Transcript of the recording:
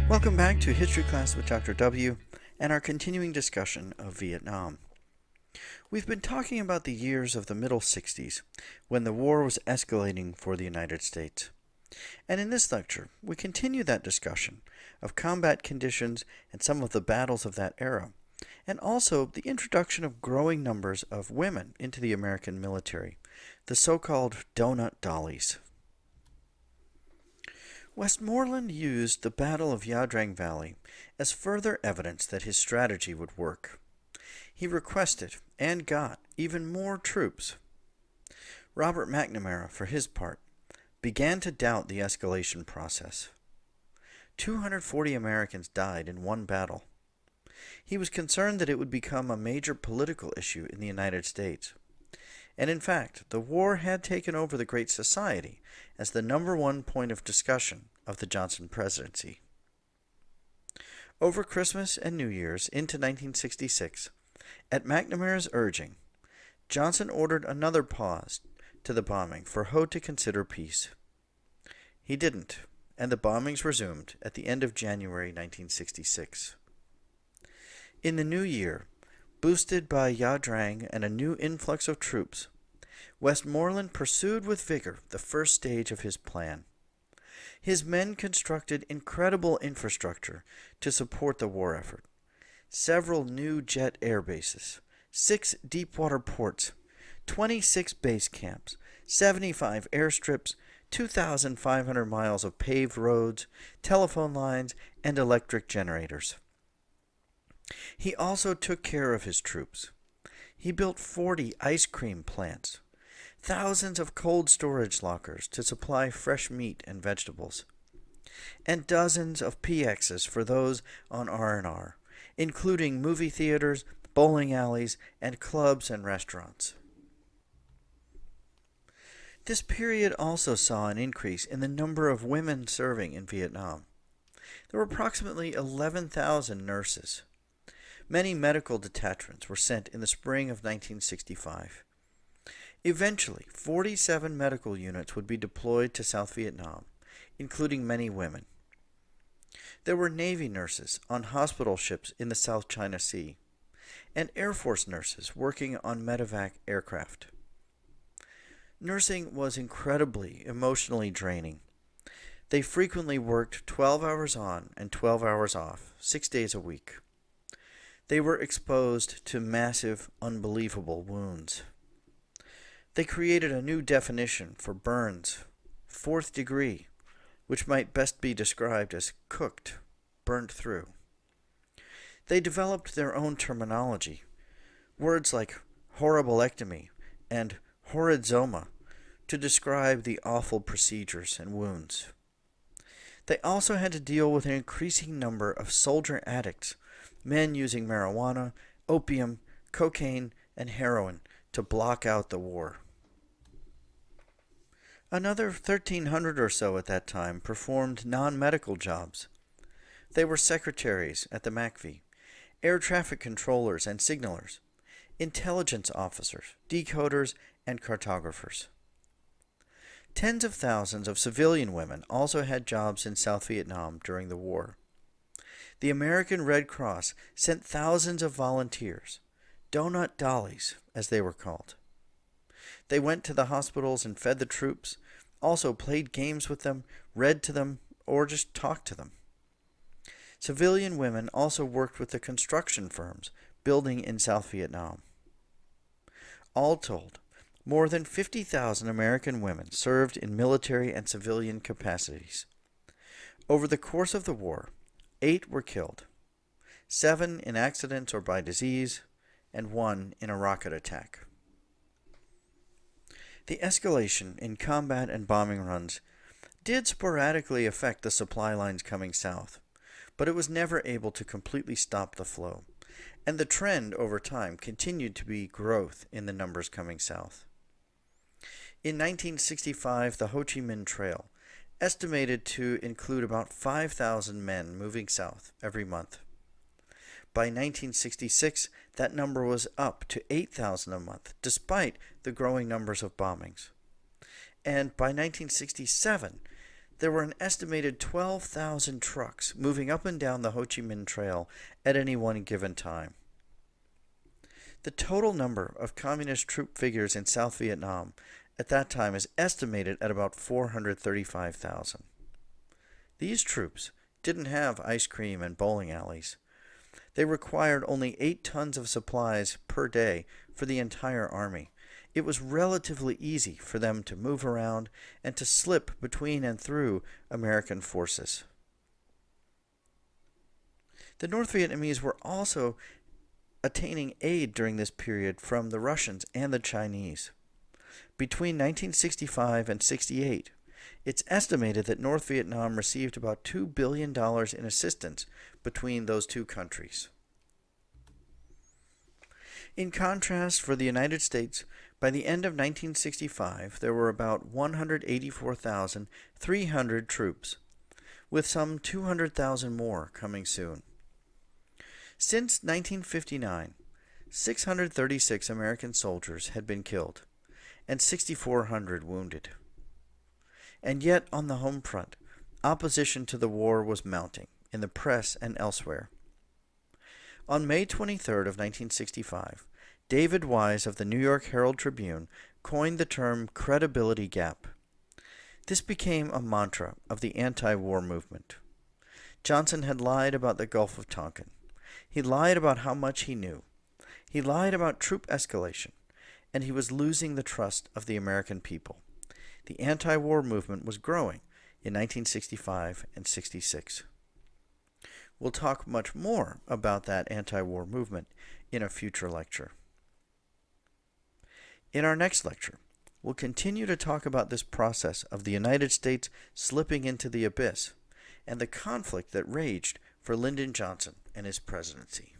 Welcome back to History Class with Dr. W and our continuing discussion of Vietnam. We've been talking about the years of the middle 60s when the war was escalating for the United States. And in this lecture, we continue that discussion of combat conditions and some of the battles of that era, and also the introduction of growing numbers of women into the American military, the so-called Donut Dollies. Westmoreland used the Battle of Ia Drang Valley as further evidence that his strategy would work. He requested, and got, even more troops. Robert McNamara, for his part, began to doubt the escalation process. 240 Americans died in one battle. He was concerned that it would become a major political issue in the United States. And in fact, the war had taken over the Great Society as the number one point of discussion of the Johnson presidency. Over Christmas and New Year's into 1966, at McNamara's urging, Johnson ordered another pause to the bombing for Ho to consider peace. He didn't, and the bombings resumed at the end of January 1966. In the new year, boosted by Ia Drang and a new influx of troops, Westmoreland pursued with vigor the first stage of his plan. His men constructed incredible infrastructure to support the war effort. Several new jet air bases, 6 deep-water ports, 26 base camps, 75 airstrips, 2,500 miles of paved roads, telephone lines, and electric generators. He also took care of his troops. He built 40 ice cream plants, thousands of cold storage lockers to supply fresh meat and vegetables, and dozens of PXs for those on R&R, including movie theaters, bowling alleys, and clubs and restaurants. This period also saw an increase in the number of women serving in Vietnam. There were approximately 11,000 nurses. Many medical detachments were sent in the spring of 1965. Eventually, 47 medical units would be deployed to South Vietnam, including many women. There were Navy nurses on hospital ships in the South China Sea, and Air Force nurses working on medevac aircraft. Nursing was incredibly emotionally draining. They frequently worked 12 hours on and 12 hours off, 6 days a week. They were exposed to massive, unbelievable wounds. They created a new definition for burns, 4th degree, which might best be described as cooked, burned through. They developed their own terminology, words like horribilectomy and horidzoma, to describe the awful procedures and wounds. They also had to deal with an increasing number of soldier addicts, men using marijuana, opium, cocaine, and heroin to block out the war. Another 1,300 or so at that time performed non-medical jobs. They were secretaries at the MACV, air traffic controllers and signalers, intelligence officers, decoders, and cartographers. Tens of thousands of civilian women also had jobs in South Vietnam during the war. The American Red Cross sent thousands of volunteers, Donut Dollies as they were called. They went to the hospitals and fed the troops, also played games with them, read to them, or just talked to them. Civilian women also worked with the construction firms building in South Vietnam. All told, more than 50,000 American women served in military and civilian capacities. Over the course of the war, 8 were killed, 7 in accidents or by disease, and 1 in a rocket attack. The escalation in combat and bombing runs did sporadically affect the supply lines coming south, but it was never able to completely stop the flow, and the trend over time continued to be growth in the numbers coming south. In 1965, the Ho Chi Minh Trail estimated to include about 5,000 men moving south every month. By 1966, that number was up to 8,000 a month, despite the growing numbers of bombings. And by 1967, there were an estimated 12,000 trucks moving up and down the Ho Chi Minh Trail at any one given time. The total number of communist troop figures in South Vietnam at that time is estimated at about 435,000. These troops didn't have ice cream and bowling alleys. They required only 8 tons of supplies per day for the entire army. It was relatively easy for them to move around and to slip between and through American forces. The North Vietnamese were also attaining aid during this period from the Russians and the Chinese. Between 1965 and 68, it's estimated that North Vietnam received about $2 billion in assistance between those two countries. In contrast, for the United States, by the end of 1965, there were about 184,300 troops, with some 200,000 more coming soon. Since 1959, 636 American soldiers had been killed and 6,400 wounded. And yet, on the home front, opposition to the war was mounting in the press and elsewhere. On May 23rd of 1965, David Wise of the New York Herald Tribune coined the term credibility gap. This became a mantra of the anti-war movement. Johnson had lied about the Gulf of Tonkin. He lied about how much he knew. He lied about troop escalation, and he was losing the trust of the American people. The anti-war movement was growing in 1965 and 66. We'll talk much more about that anti-war movement in a future lecture. In our next lecture, we'll continue to talk about this process of the United States slipping into the abyss and the conflict that raged for Lyndon Johnson and his presidency.